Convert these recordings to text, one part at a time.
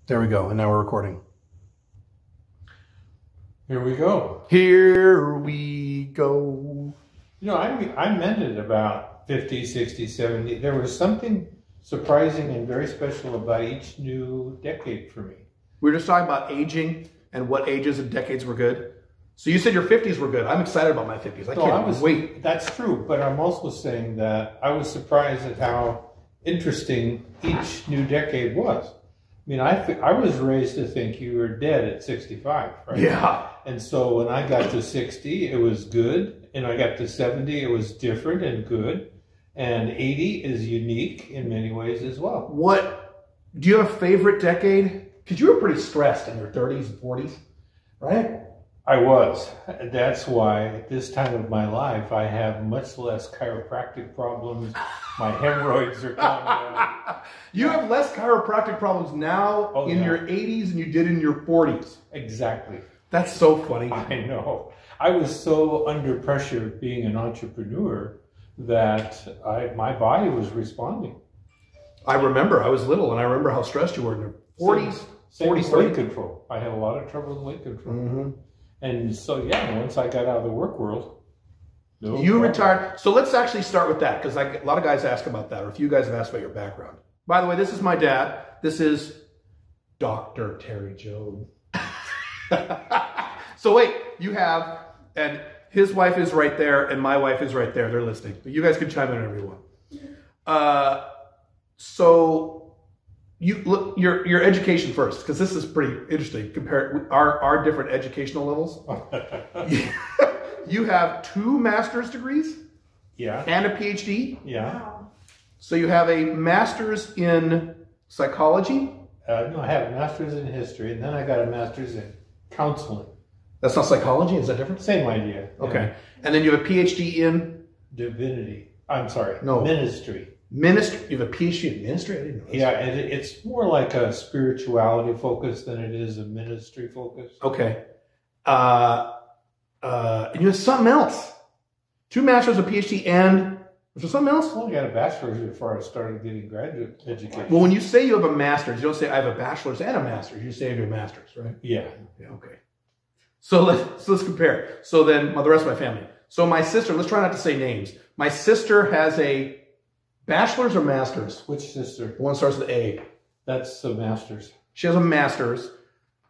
There we go. And now we're recording. Here we go. Here we go. You know, I meant it about 50, 60, 70. There was something surprising and very special about each new decade for me. We were just talking about aging and what ages and decades were good. So you said your 50s were good. I'm excited about my 50s. I can't wait. That's true, but I'm also saying that I was surprised at how interesting each new decade was. I mean, I was raised to think you were dead at 65, right? Yeah. And so when I got to 60, it was good. And I got to 70, it was different and good. And 80 is unique in many ways as well. Do you have a favorite decade? Because you were pretty stressed in your 30s and 40s, right? I was. That's why at this time of my life, I have much less chiropractic problems. My hemorrhoids are coming out. You have less chiropractic problems now in your 80s than you did in your 40s. Exactly. That's so funny. I know. I was so under pressure being an entrepreneur that my body was responding. I remember. I was little, and I remember how stressed you were in your 40s. Same with weight control. I had a lot of trouble with weight control. Mm-hmm. And so, yeah, once I got out of the work world, you retired. So let's actually start with that, because a lot of guys ask about that, or if you guys have asked about your background. By the way, this is my dad. This is Dr. Terry Jones. So wait, you have, and his wife is right there, and my wife is right there. They're listening. But you guys can chime in whenever you want. So you look your education first, because this is pretty interesting. Compare our different educational levels. You have 2 master's degrees, and a PhD. Yeah. So you have a master's in psychology. No, I have a master's in history, and then I got a master's in counseling. That's not psychology? Is that different? Same idea. Okay. Yeah. And then you have a PhD in? Divinity. I'm sorry. No. Ministry. Ministry. You have a PhD in ministry? I didn't know that. Yeah, it's more like a spirituality focus than it is a ministry focus. Okay. And you have something else. 2 masters, a PhD, and was there something else? Well, I got a bachelor's before I started getting graduate education. Well, when you say you have a master's, you don't say I have a bachelor's and a master's. You say you have a master's, right? Yeah. Yeah. Okay. So let's compare. So then, the rest of my family. So my sister, let's try not to say names. My sister has a bachelor's or master's? Which sister? The one starts with A. That's a master's. She has a master's.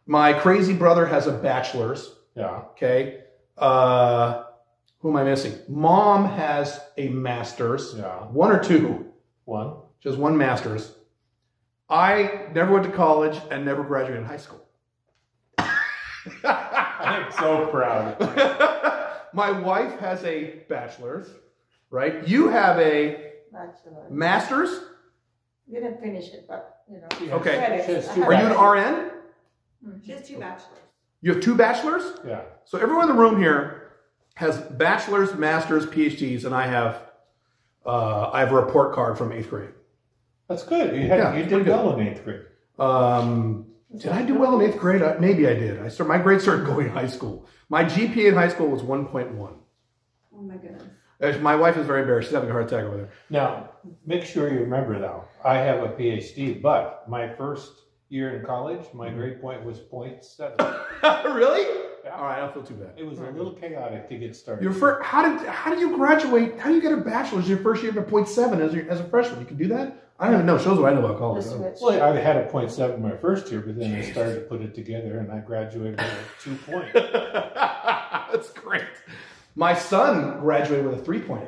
My crazy brother has a bachelor's. Yeah. Okay. Who am I missing? Mom has a master's. Yeah. 1 or 2? 1. She has 1 master's. I never went to college and never graduated high school. I'm so proud. My wife has a bachelor's, right? You have a master's? We didn't finish it, but, you know. Okay. Are you an RN? She has 2 bachelors. You have 2 bachelors? Yeah. So everyone in the room here has bachelor's, master's, PhDs, and I have a report card from 8th grade. That's good. You did well in 8th grade. Did I do well in 8th grade? Maybe I did. My grades started going in high school. My GPA in high school was 1.1. Oh my goodness. My wife is very embarrassed. She's having a heart attack over there. Now, make sure you remember though, I have a PhD, but my first year in college, my grade point was 0.7. Really? Yeah. All right, I don't feel too bad. It was a little chaotic to get started. How do you graduate? How do you get a bachelor's your first year of a 0.7 as a freshman? You can do that? I don't even know. Shows what I know about college. Well, I had a 0.7 my first year, but then I started to put it together, and I graduated with a 2 point. That's great. My son graduated with a 3.8.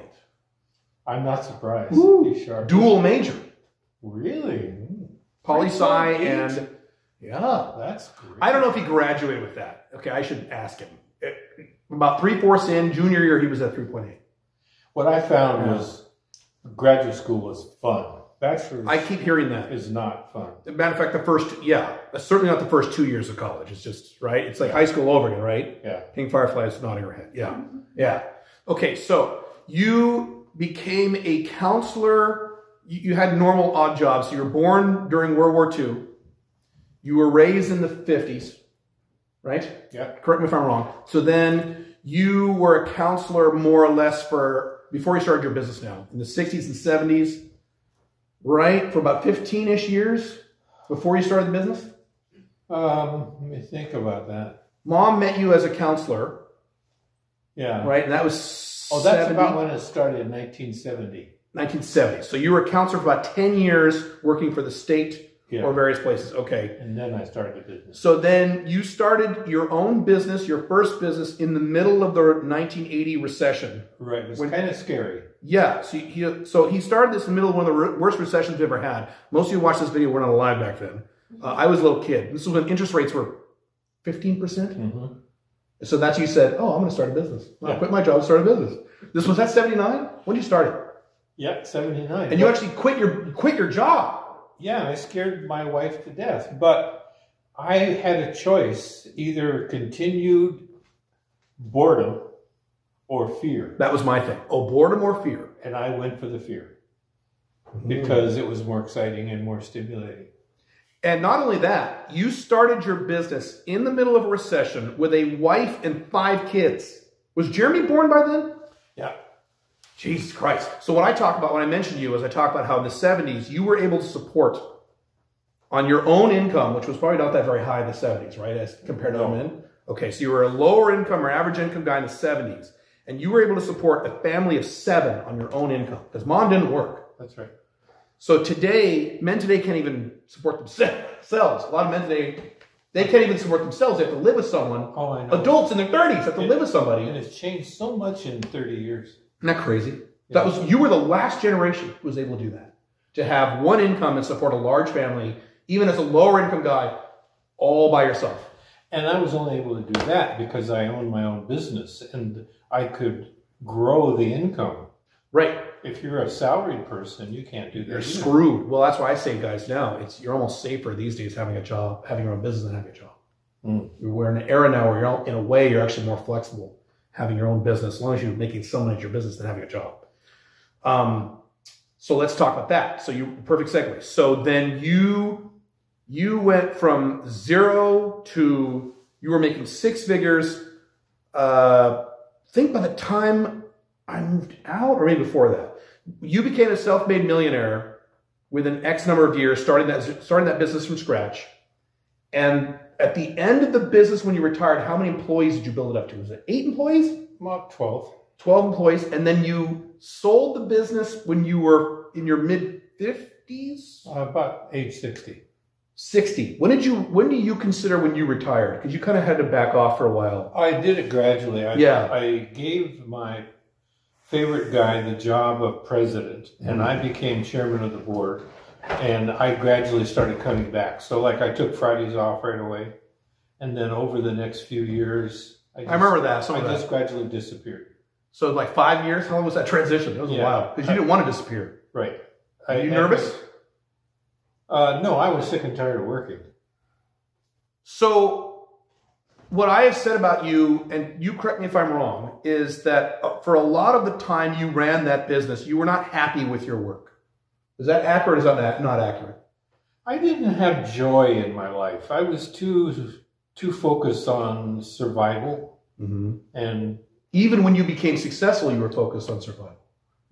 I'm not surprised. He's sharp. Dual major. Really? Poli-sci and... Yeah. That's great. I don't know if he graduated with that. Okay, I should ask him. About 3/4 in, junior year, he was at 3.8. What I found was graduate school was fun. Bachelor's, I keep hearing that. Is not fun. As a matter of fact, certainly not the first 2 years of college. It's just, right? It's like high school over again, right? Yeah. Pink fireflies nodding her head. Yeah. Yeah. Okay, so you became a counselor. You had normal odd jobs. So you were born during World War II. You were raised in the 50s, right? Yeah. Correct me if I'm wrong. So then you were a counselor more or less before you started your business now, in the 60s and 70s, right? For about 15-ish years before you started the business? Let me think about that. Mom met you as a counselor, Yeah. right? And that was Oh, that's 70, about when it started in 1970. 1970. So you were a counselor for about 10 years working for the state Yeah. or various places. Okay. And then I started a business. So then you started your own business, your first business, in the middle of the 1980 recession. Right. It was When- kind of scary. Yeah. So he started this in the middle of one of the worst recessions we've ever had. Most of you who watched this video were not alive back then. I was a little kid. This was when interest rates were 15%. Mm-hmm. So that's you said, oh, I'm going to start a business. I'll Yeah. quit my job and start a business. This was that 79? When did you start it? Yeah, 79. And you actually quit your job. Yeah, I scared my wife to death. But I had a choice, either continued boredom or fear. That was my thing. Oh, boredom or fear. And I went for the fear because it was more exciting and more stimulating. And not only that, you started your business in the middle of a recession with a wife and 5 kids. Was Jeremy born by then? Yeah. Jesus Christ. So what I talk about when I mention you is I talk about how in the 70s you were able to support on your own income, which was probably not that very high in the 70s, right, as compared to women. Okay, so you were a lower income or average income guy in the 70s, and you were able to support a family of 7 on your own income because mom didn't work. That's right. So today, men today can't even support themselves. A lot of men today, they can't even support themselves. They have to live with someone. Oh, I know. Adults in their 30s have to live with somebody. And it's changed so much in 30 years. Isn't that crazy? You were the last generation who was able to do that. To have one income and support a large family, even as a lower income guy, all by yourself. And I was only able to do that because I owned my own business and I could grow the income. Right. If you're a salaried person, you can't do that. You're either. screwed. Well, that's why I say, guys, now you're almost safer these days having a job, having your own business than having a job. We're in an era now where in a way, you're actually more flexible having your own business, as long as you're making some money at your business than having a job. So let's talk about that. So perfect segue. So then you went from 0 to, you were making 6 figures. I think by the time I moved out, or maybe before that, you became a self-made millionaire within X number of years, starting that business from scratch. And at the end of the business, when you retired, how many employees did you build it up to? Was it 8 employees? About 12. 12 employees. And then you sold the business when you were in your mid-50s? About age 60. 60. When do you consider when you retired? Because you kind of had to back off for a while. I did it gradually. I gave my favorite guy the job of president, and I became chairman of the board, and I gradually started cutting back. So like I took Fridays off right away, and then over the next few years, I remember that. Just gradually disappeared. So like 5 years? How long was that transition? It was a while. Because you didn't want to disappear. Right. Are you nervous? No, I was sick and tired of working. So what I have said about you, and you correct me if I'm wrong, is that for a lot of the time you ran that business, you were not happy with your work. Is that accurate or is that not accurate? I didn't have joy in my life. I was too focused on survival. And even when you became successful, you were focused on survival.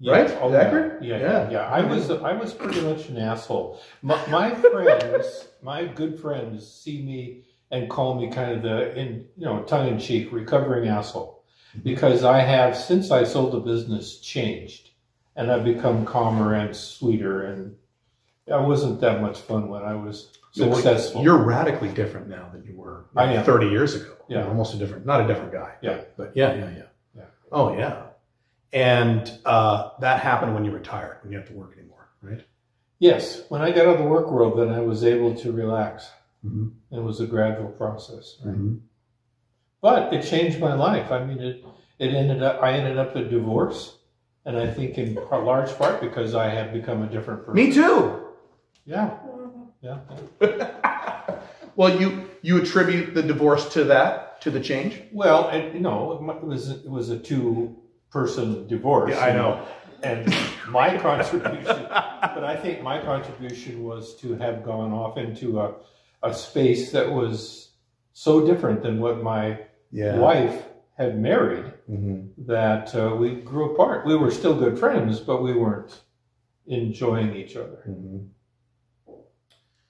Right? Oh, is that accurate? Yeah. I was pretty much an asshole. My friends, my good friends, see me and call me kind of tongue-in-cheek, recovering asshole, because I have, since I sold the business, changed, and I've become calmer and sweeter, and I wasn't that much fun when I was successful. You're radically different now than you were 30 years ago. Yeah, you're almost not a different guy. Yeah, but yeah. Oh yeah. And that happened when you retired, when you didn't have to work anymore, right? Yes. When I got out of the work world, then I was able to relax. It was a gradual process. Right? But it changed my life. I mean, I ended up a divorce, and I think in large part because I have become a different person. Me too. Yeah. Well, you attribute the divorce to the change? Well, it was a 2-person divorce. Yeah, I know. And my contribution, but I think my contribution was to have gone off into a space that was so different than what my wife had married, that we grew apart. We were still good friends, but we weren't enjoying each other.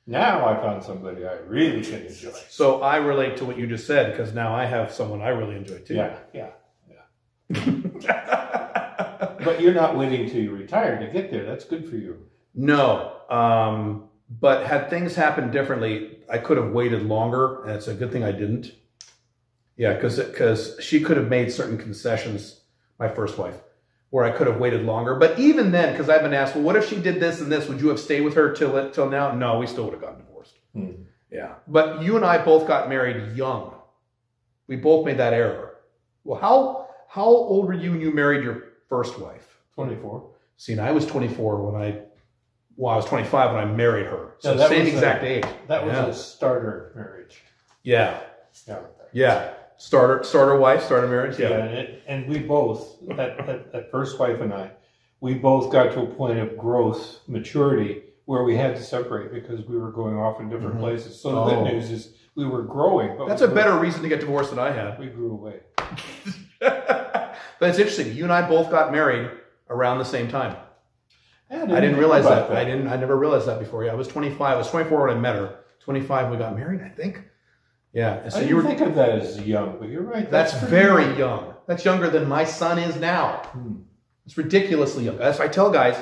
Now I found somebody I really can enjoy. So I relate to what you just said because now I have someone I really enjoy too. Yeah. But you're not waiting till you retire to get there. That's good for you. No. But had things happened differently, I could have waited longer, and it's a good thing I didn't. Yeah, because she could have made certain concessions, my first wife, where I could have waited longer. But even then, because I've been asked, well, what if she did this and this? Would you have stayed with her till now? No, we still would have gotten divorced. Yeah. But you and I both got married young. We both made that error. Well, how old were you when you married your first wife? 24. See, and I was 24 when I was 25 when I married her. So Yeah, same exact age. That was a starter marriage. Yeah. Yeah. Yeah. Starter wife, starter marriage. Yeah. And we both, that first wife and I, we both got to a point of growth, maturity, where we had to separate because we were going off in different places. So the good news is we were growing. But that's a better reason to get divorced than I had. We grew away. But it's interesting. You and I both got married around the same time. I didn't realize that. I never realized that before. Yeah, I was 25. I was 24 when I met her. 25 we got married, I think. Yeah. And so I didn't think of that as young, but you're right. That's very young. That's younger than my son is now. It's ridiculously young. As I tell guys,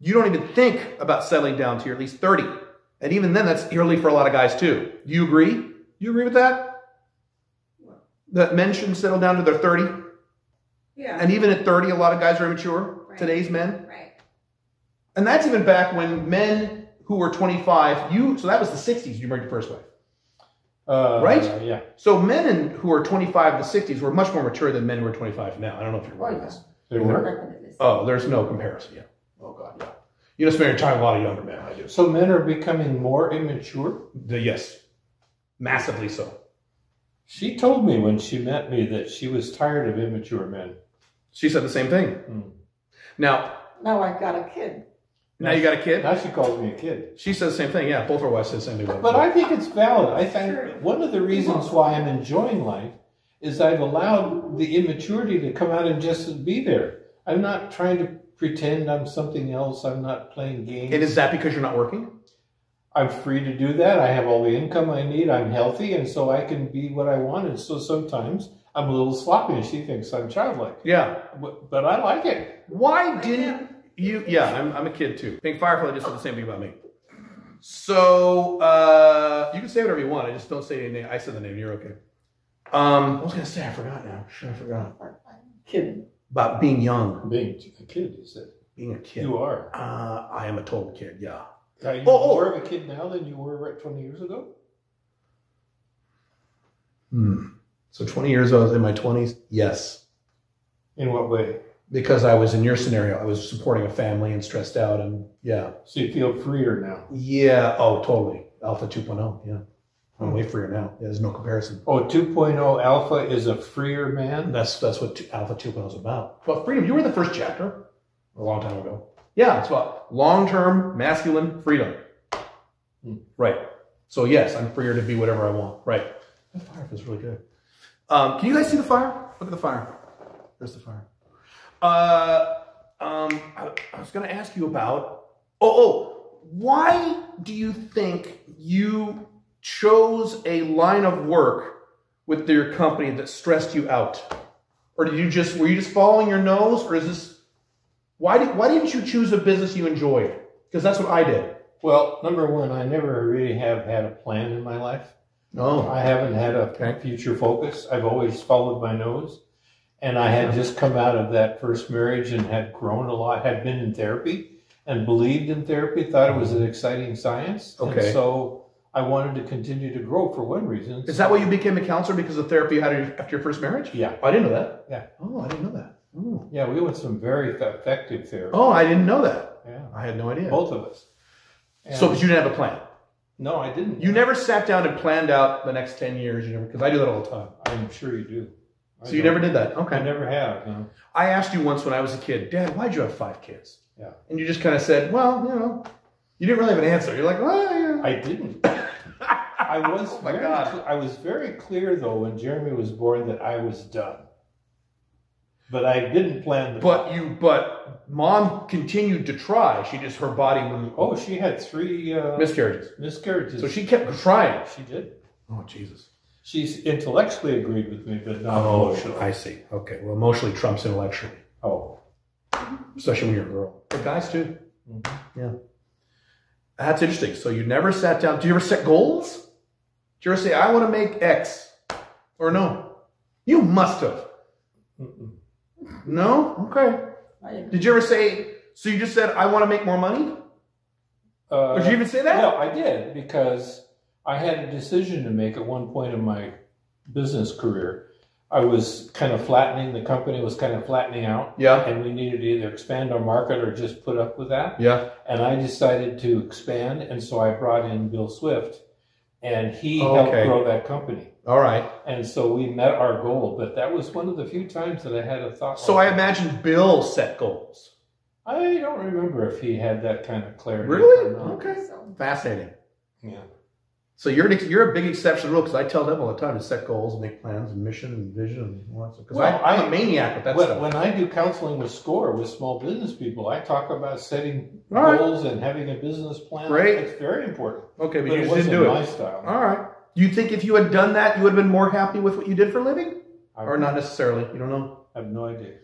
you don't even think about settling down to you're at least 30. And even then, that's early for a lot of guys too. Do you agree? Do you agree with that? That men shouldn't settle down to their 30? Yeah. And even at 30, a lot of guys are immature. Right. Today's men. Right. And that's even back when men who were 25, so that was the 60s, you married your first wife. Right? Yeah. So men who are 25 in the 60s were much more mature than men who are 25 now. I don't know if you're aware of this. They were? Oh, there's no comparison. Yeah. Oh, God, yeah. You just married a lot of younger men. I do. So men are becoming more immature? Yes. Massively so. She told me when she met me that she was tired of immature men. She said the same thing. Now I got a kid. Now you got a kid? Now she calls me a kid. She says the same thing. Yeah, both our wives say the same thing. But I think it's valid. I think one of the reasons why I'm enjoying life is I've allowed the immaturity to come out and just be there. I'm not trying to pretend I'm something else. I'm not playing games. And is that because you're not working? I'm free to do that. I have all the income I need. I'm healthy, and so I can be what I want. And so sometimes I'm a little sloppy, and she thinks I'm childlike. Yeah. But I like it. Why didn't you? Yeah, I'm a kid too. Pink Firefly just said the same thing about me. So you can say whatever you want. I just don't say any name. I said the name. You're okay. I was going to say, I forgot now. Sure, I forgot. Kid. About being young. Being a kid, you said. Being a kid. You are. I am a total kid, yeah. Are you more of a kid now than you were 20 years ago? So 20 years ago, I was in my 20s? Yes. In what way? Because I was in your scenario. I was supporting a family and stressed out, and yeah. So you feel freer now? Yeah. Oh, totally. Alpha 2.0, yeah. I'm way freer now. Yeah, there's no comparison. Oh, 2.0 Alpha is a freer man? That's what Alpha 2.0 is about. Well, freedom. You were in the first chapter a long time ago. Yeah, it's about long-term masculine freedom. Right. So yes, I'm freer to be whatever I want. Right. That fire feels really good. Can you guys see the fire? Look at the fire. There's the fire. I was going to ask you about. Why do you think you chose a line of work with your company that stressed you out, or were you just following your nose, or is this? Why didn't you choose a business you enjoyed? Because that's what I did. Well, number one, I never really have had a plan in my life. No. I haven't had a future focus. I've always followed my nose. And I had just come out of that first marriage and had grown a lot, had been in therapy and believed in therapy, thought it was an exciting science. Okay. And so I wanted to continue to grow for one reason. Is that why you became a counselor, because of therapy you had after your first marriage? Yeah. Oh, I didn't know that. Yeah. Oh, I didn't know that. Oh. Yeah, we went some very effective therapy. Oh, I didn't know that. Yeah. I had no idea. Both of us. So, but you didn't have a plan? No, I didn't. You never sat down and planned out the next 10 years? Because I do that all the time. I'm sure you do. So you never did that? Okay. I never have. No. I asked you once when I was a kid, Dad, why'd you have 5 kids? Yeah. And you just kind of said, well, you didn't really have an answer. You're like, well, yeah. I didn't. I was very clear, though, when Jeremy was born that I was done. But I didn't plan the. But mom continued to try. She just, her body wouldn't. Oh, she had 3 Miscarriages. miscarriages. So she kept trying. She did. Oh, Jesus. She's intellectually agreed with me, but not emotionally. I see. Okay. Well, emotionally trumps intellectually. Oh. Especially when you're a girl. But guys too. Mm-hmm. Yeah. That's interesting. So you never sat down. Do you ever set goals? Did you ever say, I want to make X? Or no? You must have. Mm-mm. No? Okay. Did you ever say, so you just said, I want to make more money? Or did you even say that? No, I did, because I had a decision to make at one point in my business career. I was kind of flattening, the company was kind of flattening out. Yeah. And we needed to either expand our market or just put up with that. Yeah. And I decided to expand, and so I brought in Bill Swift, and he helped grow that company. All right. And so we met our goal, but that was one of the few times that I had a thought. So I imagine Bill set goals. I don't remember if he had that kind of clarity. Really? Or not. Okay. Fascinating. Yeah. So you're a big exception to the rule, because I tell them all the time to set goals and make plans and mission and vision and all that stuff. Because I'm a maniac with that stuff. When I do counseling with SCORE, with small business people, I talk about setting goals and having a business plan. Great. It's very important. Okay, but you it just wasn't didn't do it. my style. All right. Do you think if you had done that, you would have been more happy with what you did for a living? Or not necessarily? You don't know? I have no idea.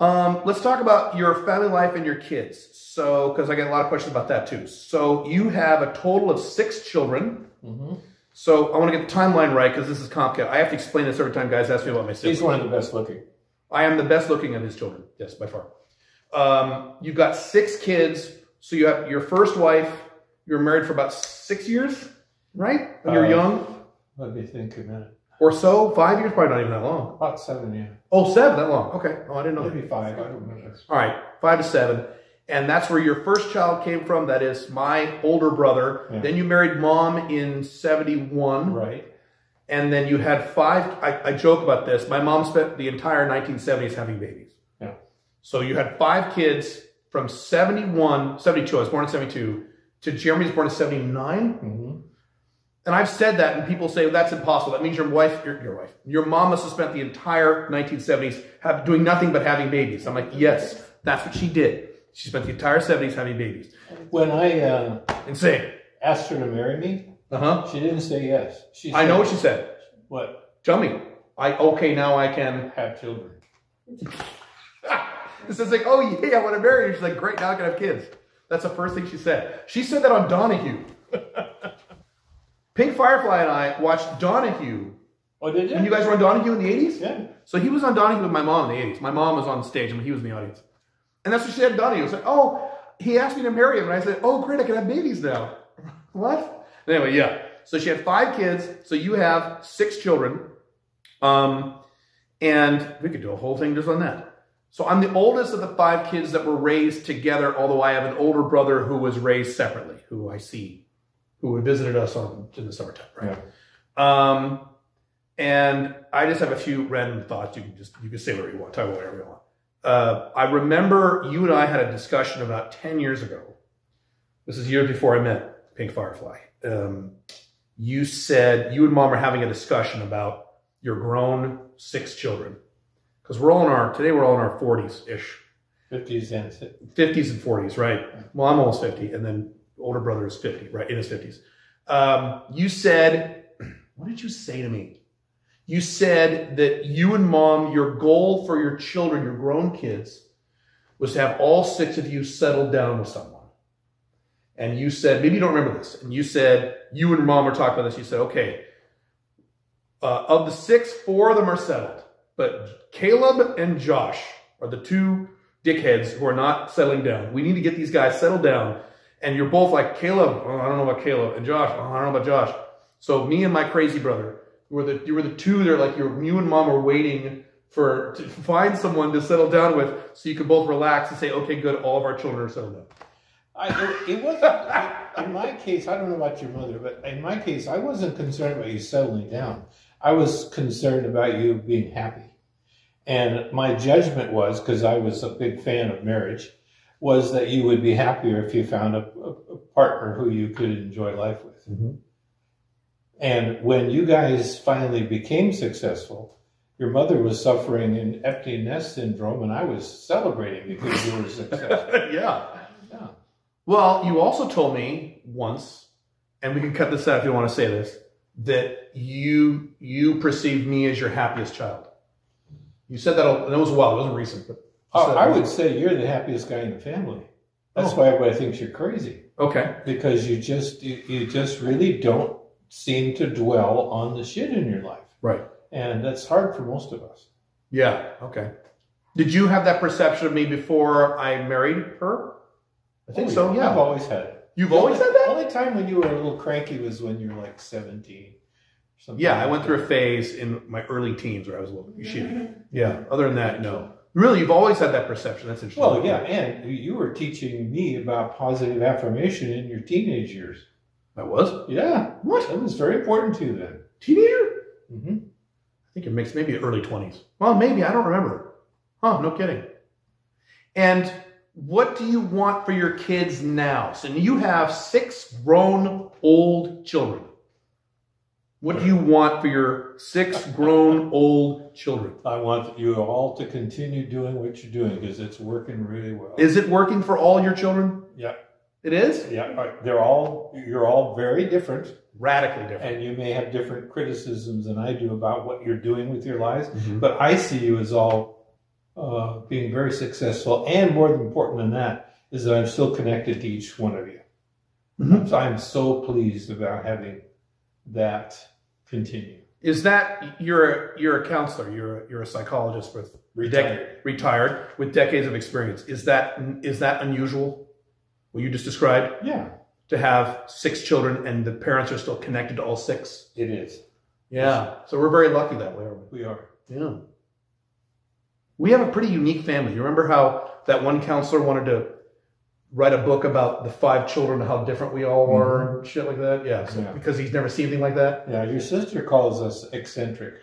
Let's talk about your family life and your kids. So, because I get a lot of questions about that too. So you have a total of 6 children. Mm-hmm. So I want to get the timeline right, because this is complicated. I have to explain this every time guys ask me about my siblings. He's one of the best looking. I am the best looking of his children. Yes, by far. You've got 6 kids. So you have your first wife. You were married for about 6 years, right? When you were young? Let me think a minute. Or so? 5 years? Probably not even that long. About 7, yeah. Oh, 7, that long. Okay. Oh, I didn't know that. Maybe 5, I don't remember. All right, 5 to 7. And that's where your first child came from. That is my older brother. Yeah. Then you married mom in 71. Right. And then you had 5. I joke about this. My mom spent the entire 1970s having babies. Yeah. So you had 5 kids from 71, 72. I was born in 72. To Jeremy was born in 79. Mm-hmm. And I've said that, and people say, well, that's impossible. That means your mom must have spent the entire 1970s doing nothing but having babies. I'm like, yes, that's what she did. She spent the entire 70s having babies. When I Insane. asked her to marry me, she didn't say yes. She said, I know what she said. What? Tell me. Now I can Have children. This is like, oh yeah, I want to marry you. She's like, great, now I can have kids. That's the first thing she said. She said that on Donahue. Pink Firefly and I watched Donahue. Oh, did you? When you guys were on Donahue in the 80s? Yeah. So he was on Donahue with my mom in the 80s. My mom was on stage and he was in the audience. And that's what she said to Donahue. I was like, oh, he asked me to marry him. And I said, oh, great, I can have babies now. What? Anyway, yeah. So she had 5 kids. So you have 6 children. And we could do a whole thing just on that. So I'm the oldest of the 5 kids that were raised together, although I have an older brother who was raised separately, who I see, who visited us in the summertime, right? Yeah. And I just have a few random thoughts. You can say whatever you want, talk about whatever you want. I remember you and I had a discussion about 10 years ago. This is years before I met Pink Firefly. You said you and mom are having a discussion about your grown 6 children. Because today we're all in our 40s-ish. 50s and 50s and 40s, right? Well, I'm almost 50, and then older brother is 50, right? In his 50s. You said, what did you say to me? You said that you and mom, your goal for your children, your grown kids, was to have all 6 of you settle down with someone. And you said, maybe you don't remember this, and you said, you and mom were talking about this, you said, okay, of the 6, 4 of them are settled. But Caleb and Josh are the 2 dickheads who are not settling down. We need to get these guys settled down. And you're both like, Caleb, oh, I don't know about Caleb. And Josh, oh, I don't know about Josh. So me and my crazy brother, you were the 2 that are like, you and mom are waiting to find someone to settle down with so you can both relax and say, okay, good, all of our children are settled down. It wasn't, in my case, I don't know about your mother, but in my case, I wasn't concerned about you settling down. I was concerned about you being happy. And my judgment was, because I was a big fan of marriage, was that you would be happier if you found a partner who you could enjoy life with. Mm-hmm. And when you guys finally became successful your mother was suffering in empty nest syndrome, and I was celebrating because you were successful. Yeah. Yeah. Well, you also told me once, and we can cut this out if you want to say this, that you perceived me as your happiest child. You said that, and it was a while, it wasn't recent. But I would say you're the happiest guy in the family. That's why everybody thinks you're crazy. Okay. Because you just really don't seem to dwell on the shit in your life. Right. And that's hard for most of us. Yeah. Okay. Did you have that perception of me before I married her? I think so. Yeah. I've always had it. You've always had that? The only time when you were a little cranky was when you were like 17. Yeah, I went through a phase in my early teens where I was a little shitty. Yeah. Other than that, no. Really, you've always had that perception. That's interesting. Well, yeah, and you were teaching me about positive affirmation in your teenage years. I was? Yeah. What? That was very important to you then. Teenager? Mm-hmm. I think it makes maybe early 20s. Well, maybe. I don't remember. Huh, no kidding. And what do you want for your kids now? So you have 6 grown old children. What do you want for your 6 grown old children? I want you all to continue doing what you're doing because it's working really well. Is it working for all your children? Yeah. It is? Yeah. You're all very different. Radically different. And you may have different criticisms than I do about what you're doing with your lives. Mm-hmm. But I see you as all being very successful. And more important than that is that I'm still connected to each one of you. Mm-hmm. So I'm so pleased about having that continue. Is that you're a counselor? You're a psychologist with retired with decades of experience. Is that unusual? What you just described? Yeah, to have 6 children and the parents are still connected to all 6. it is. Yeah, so we're very lucky that way, aren't we? We are. Yeah. We have a pretty unique family. You remember how that one counselor wanted to write a book about the 5 children and how different we all are and shit like that? Yeah, so because he's never seen anything like that. Yeah, your sister calls us eccentric.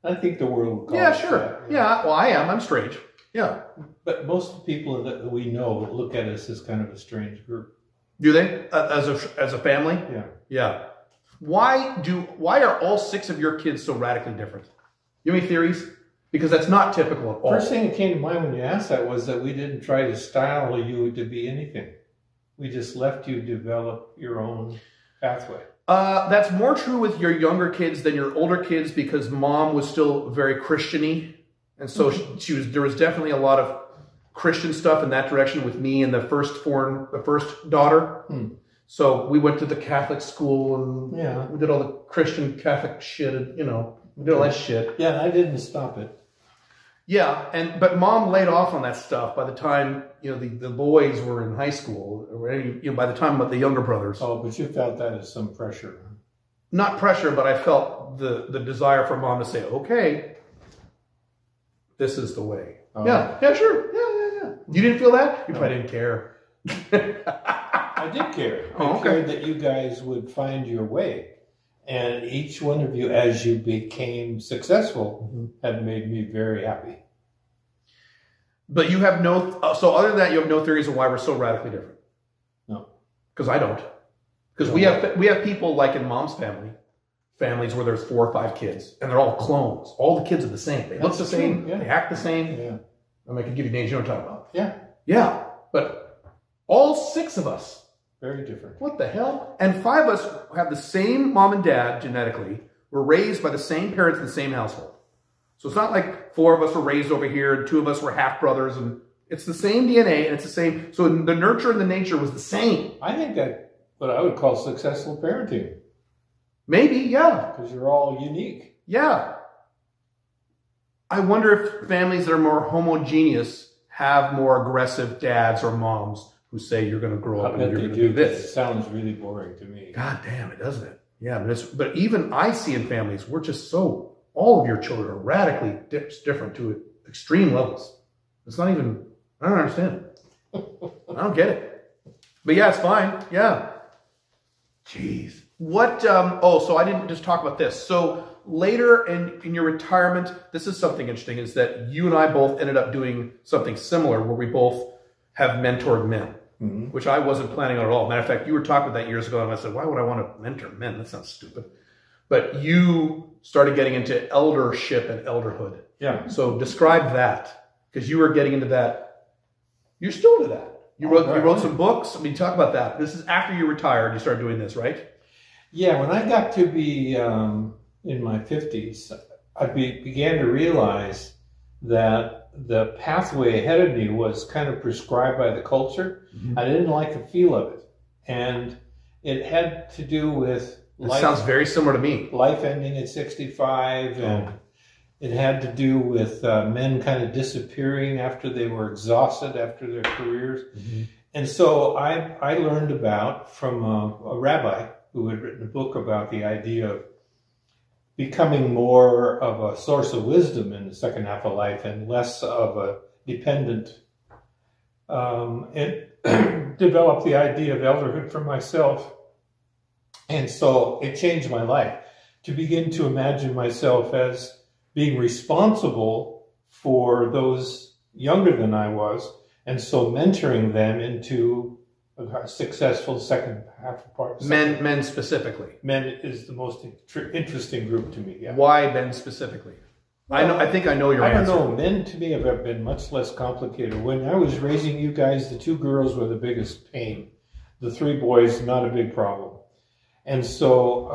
I think the world will call us sure. that. Yeah, well, I am. I'm strange. Yeah. But most people that we know look at us as kind of a strange group. Do they? As a family? Yeah. Yeah. Why are all 6 of your kids so radically different? You have any theories? Because that's not typical at all. First thing that came to mind when you asked that was that we didn't try to style you to be anything. We just left you develop your own pathway. That's more true with your younger kids than your older kids because mom was still very Christian-y. And so there was definitely a lot of Christian stuff in that direction with me and the first daughter. So we went to the Catholic school and we did all the Christian Catholic shit, and, we did all that shit. Yeah, I didn't stop it. Yeah, but mom laid off on that stuff by the time, the boys were in high school, or by the time of the younger brothers. Oh, but you felt that as some pressure. Not pressure, but I felt the desire for mom to say, okay, this is the way. Oh. Yeah, sure. Yeah. You didn't feel that? You probably didn't care. I did care. I cared that you guys would find your way. And each one of you, as you became successful, had made me very happy. But you have so other than that, you have no theories of why we're so radically different? No. Because I don't. Because we have people like in mom's families where there's 4 or 5 kids, and they're all clones. All the kids are the same. They look the same. Yeah. They act the same. Yeah. I can give you names you know what I'm talking about. Yeah. Yeah. But all 6 of us, very different. what the hell? And 5 of us have the same mom and dad genetically. We're raised by the same parents in the same household. So it's not like 4 of us were raised over here and 2 of us were half brothers, and it's the same DNA and it's the same. So the nurture and the nature was the same. I think that what I would call successful parenting. Maybe, yeah. Because you're all unique. Yeah. I wonder if families that are more homogeneous have more aggressive dads or moms who say you're going to grow up and you're going to do this. It sounds really boring to me. God damn it, doesn't it? Yeah, but even I see in families, we're just all of your children are radically different to extreme levels. It's not even, I don't understand it. I don't get it. But yeah, it's fine. Yeah. Jeez. So I didn't just talk about this. So later in your retirement, this is something interesting, is that you and I both ended up doing something similar where we both have mentored men, which I wasn't planning on at all. Matter of fact, you were talking about that years ago, and I said, why would I want to mentor men? That sounds stupid. But you started getting into eldership and elderhood. Yeah. So describe that, because you were getting into that. You're still into that. You wrote some books. I mean, talk about that. This is after you retired. You started doing this, right? Yeah. When I got to be in my 50s, I began to realize that the pathway ahead of me was kind of prescribed by the culture. Mm-hmm. I didn't like the feel of it. And it had to do with life. It sounds very similar to me. Life ending at 65, and it had to do with men kind of disappearing after they were exhausted after their careers. Mm-hmm. And so I learned from a rabbi who had written a book about the idea of becoming more of a source of wisdom in the second half of life and less of a dependent. It developed the idea of elderhood for myself. And so it changed my life to begin to imagine myself as being responsible for those younger than I was. And so mentoring them into a successful second half part. Men specifically. Men is the most interesting group to me. Yeah. Why men specifically? I think I know your answer. I don't know. Men to me have been much less complicated. When I was raising you guys, the 2 girls were the biggest pain. The 3 boys, not a big problem. And so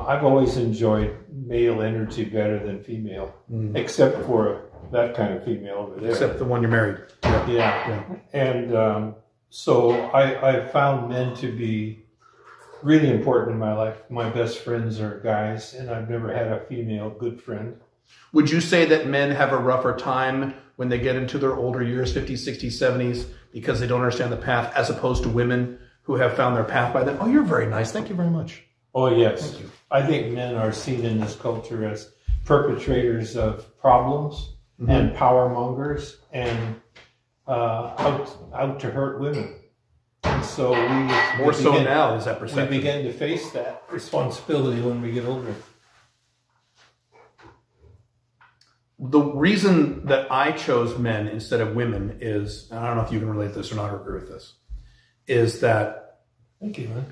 I've always enjoyed male energy better than female, except for that kind of female over there. Except the one you're married. Yeah. And so I found men to be really important in my life. My best friends are guys, and I've never had a female good friend. Would you say that men have a rougher time when they get into their older years, 50s, 60s, 70s, because they don't understand the path, as opposed to women who have found their path by then? Oh, you're very nice. Thank you very much. Oh, yes. Thank you. I think men are seen in this culture as perpetrators of problems and power mongers and out to hurt women. And so more so now is that perception. We begin to face that responsibility when we get older. The reason that I chose men instead of women is, and I don't know if you can relate to this or not or agree with this, is that, thank you, man.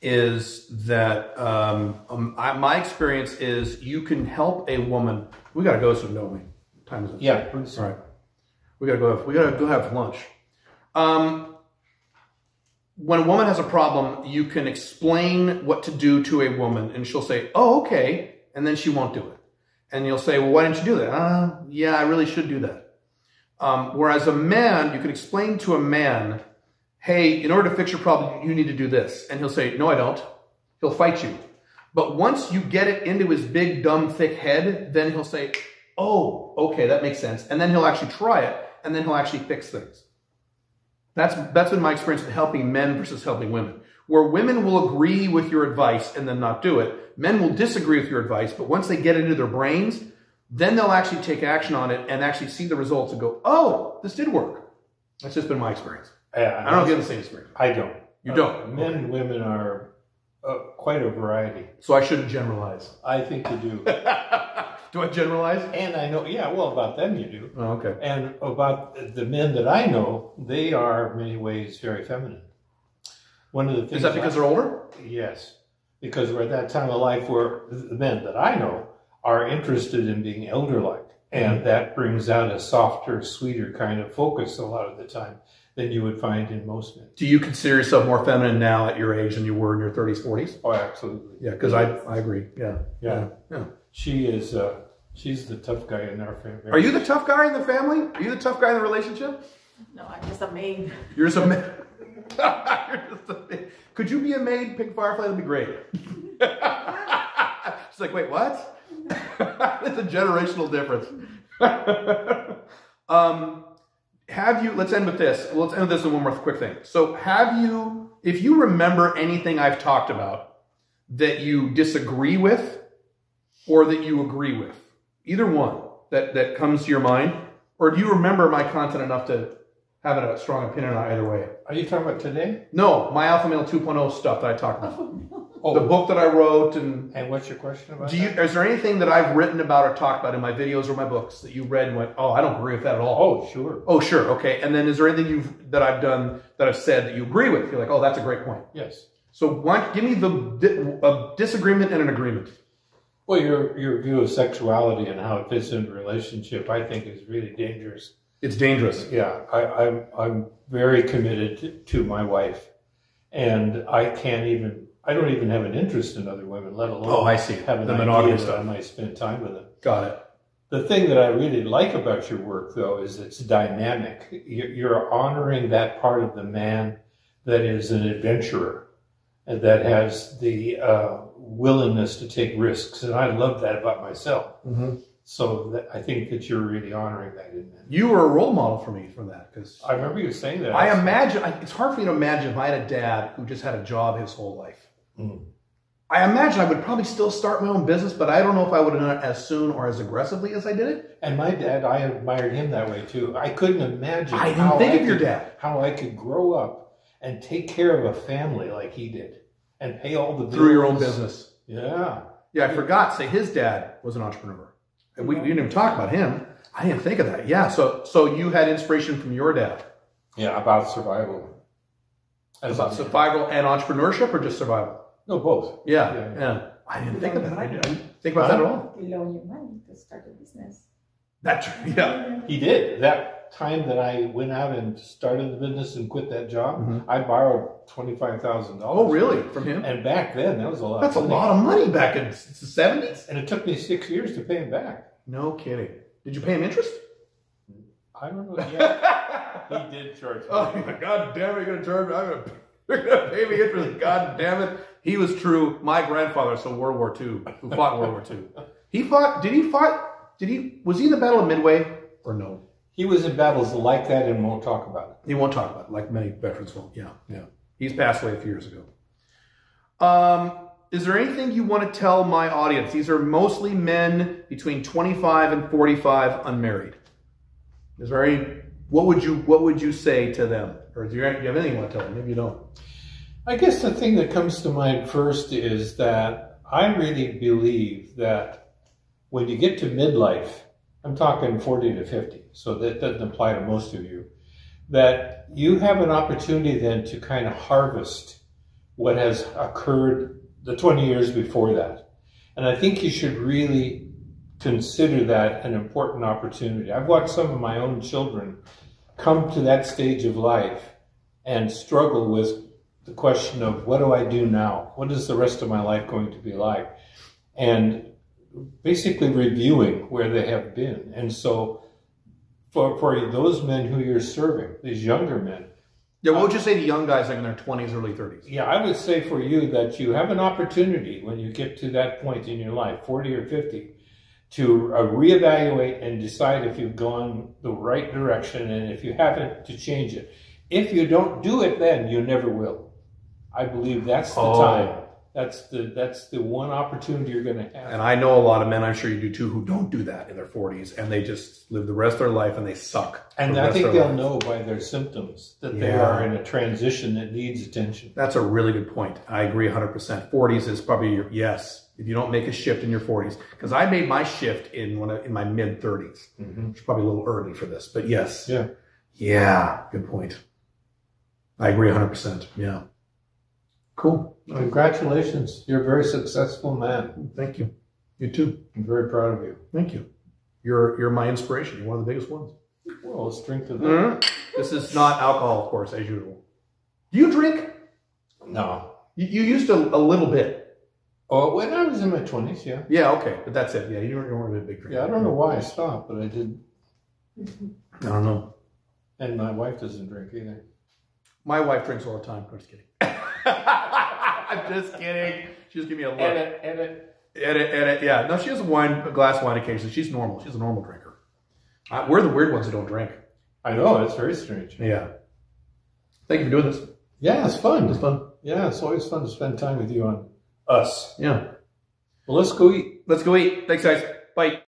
Is that my experience is you can help a woman. We got to go soon, don't we? Time is up. Yeah, please. All right. We got to go have lunch. When a woman has a problem, you can explain what to do to a woman, and she'll say, "Oh, okay," and then she won't do it. And you'll say, "Well, why didn't you do that?" Yeah, I really should do that. Whereas a man, you can explain to a man, "Hey, in order to fix your problem, you need to do this." And he'll say, "No, I don't." He'll fight you. But once you get it into his big, dumb, thick head, then he'll say, "Oh, okay, that makes sense." And then he'll actually try it, and then he'll actually fix things. That's been my experience with helping men versus helping women. Where women will agree with your advice and then not do it, men will disagree with your advice, but once they get it into their brains, then they'll actually take action on it and actually see the results and go, "Oh, this did work." That's just been my experience. I don't know if you have the same experience. I don't. You don't? Men and women are quite a variety. So I shouldn't generalize. I think you do. Do I generalize? And I know, yeah, well, about them you do. Oh, okay. And about the men that I know, they are in many ways very feminine. One of the things. Is that because they're older? Yes. Because we're at that time of life where the men that I know are interested in being elder-like. And that brings out a softer, sweeter kind of focus a lot of the time than you would find in most men. Do you consider yourself more feminine now at your age than you were in your 30s, 40s? Oh, absolutely. Yeah, because I agree. Yeah. She is, she's the tough guy in our family. Are you the tough guy in the family? Are you the tough guy in the relationship? No, I'm just a maid. You're just a maid. You're just a maid. Could you be a maid, Pink Firefly? That'd be great. She's like, wait, what? It's a generational difference. Let's end with this. Let's end with this and one more quick thing. So if you remember anything I've talked about that you disagree with or that you agree with, either one that comes to your mind, or do you remember my content enough to have a strong opinion on either way? Are you talking about today? No, my Alpha Male 2.0 stuff that I talked about. Oh. The book that I wrote. And what's your question about is there anything that I've written about or talked about in my videos or my books that you read and went, "Oh, I don't agree with that at all"? Oh, sure. Oh, sure. Okay. And then is there anything that I've done that I've said that you agree with? You're like, "Oh, that's a great point." Yes. So give me a disagreement and an agreement. Well, your view of sexuality and how it fits into a relationship, I think, is really dangerous. It's dangerous. Yeah, I'm very committed to my wife, and I don't even have an interest in other women, let alone I see. have an The idea monogamy that stuff. I might spend time with them. Got it. The thing that I really like about your work, though, is it's dynamic. You're honoring that part of the man that is an adventurer and that has the willingness to take risks. And I love that about myself. Mm-hmm. So I think that you're really honoring that in that. You were a role model for me for that, because I remember you saying that. I imagine, it's hard for me to imagine if I had a dad who just had a job his whole life. Mm. I imagine I would probably still start my own business, but I don't know if I would have done it as soon or as aggressively as I did it. And my dad, I admired him that way too. I couldn't imagine I didn't think of your dad. how I could grow up and take care of a family like he did and pay all the bills. Through your own business. Yeah. Yeah, I forgot. Say his dad was an entrepreneur. And we didn't even talk about him. I didn't think of that. Yeah, so you had inspiration from your dad. Yeah, about survival. About survival and entrepreneurship, or just survival? No, both. Yeah. I didn't think of that. I didn't think about that at all. You loan your money to start a business. That's yeah. He did. That time that I went out and started the business and quit that job, I borrowed $25,000. Oh, really? From him? And back then, that was a lot. That's a lot of money back in the 70s. And it took me 6 years to pay him back. No kidding. Did you pay him interest? I don't know. Yeah, he did charge me. Oh, God damn it, you're going to charge me. You're going to pay me interest. God damn it. He was true. My grandfather, so World War II, who fought in World War II. Was he in the Battle of Midway or no? He was in battles like that and won't talk about it. He won't talk about it, like many veterans won't. Yeah. He's passed away a few years ago. Is there anything you want to tell my audience? These are mostly men between 25 and 45 unmarried. Is there any, what would you say to them? Or do you have anything you want to tell them? Maybe you don't. I guess the thing that comes to mind first is that I really believe that when you get to midlife, I'm talking 40 to 50, so that doesn't apply to most of you, that you have an opportunity then to kind of harvest what has occurred the 20 years before that. And I think you should really consider that an important opportunity. I've watched some of my own children come to that stage of life and struggle with the question of, what do I do now? What is the rest of my life going to be like? And basically reviewing where they have been. And so for those men who you're serving, these younger men. Yeah, what would you say to young guys like in their 20s, early 30s? Yeah, I would say for you that you have an opportunity when you get to that point in your life, 40 or 50, to reevaluate and decide if you've gone the right direction, and if you haven't, to change it. If you don't do it then, you never will. I believe that's the time. That's the one opportunity you're going to have. And I know a lot of men, I'm sure you do too, who don't do that in their 40s, and they just live the rest of their life and they suck. And I think they'll know by their symptoms that they are in a transition that needs attention. That's a really good point. I agree 100%. 40s is probably your, yes, if you don't make a shift in your 40s. Because I made my shift in my mid-30s. It's probably a little early for this, but yes. Yeah, good point. I agree 100%. Yeah. Cool. Congratulations. You're a very successful man. Thank you. You too. I'm very proud of you. Thank you. You're my inspiration. You're one of the biggest ones. Well, let's drink to that. This is not alcohol, of course, as usual. Do you drink? No. You used to a little bit. Oh, when I was in my 20s, yeah. Yeah, okay. But that's it. Yeah, you weren't a big drinker. Yeah, I don't know why I stopped, but I did. I don't know. And my wife doesn't drink either. My wife drinks all the time. I'm just kidding. I'm just kidding. She just give me a look. Edit. Yeah. No, she has a glass of wine occasionally. She's normal. She's a normal drinker. We're the weird ones who don't drink. I know. It's very strange. Yeah. Thank you for doing this. Yeah, it's fun. It's fun. Yeah, it's always fun to spend time with you on us. Yeah. Well, let's go eat. Let's go eat. Thanks, guys. Bye.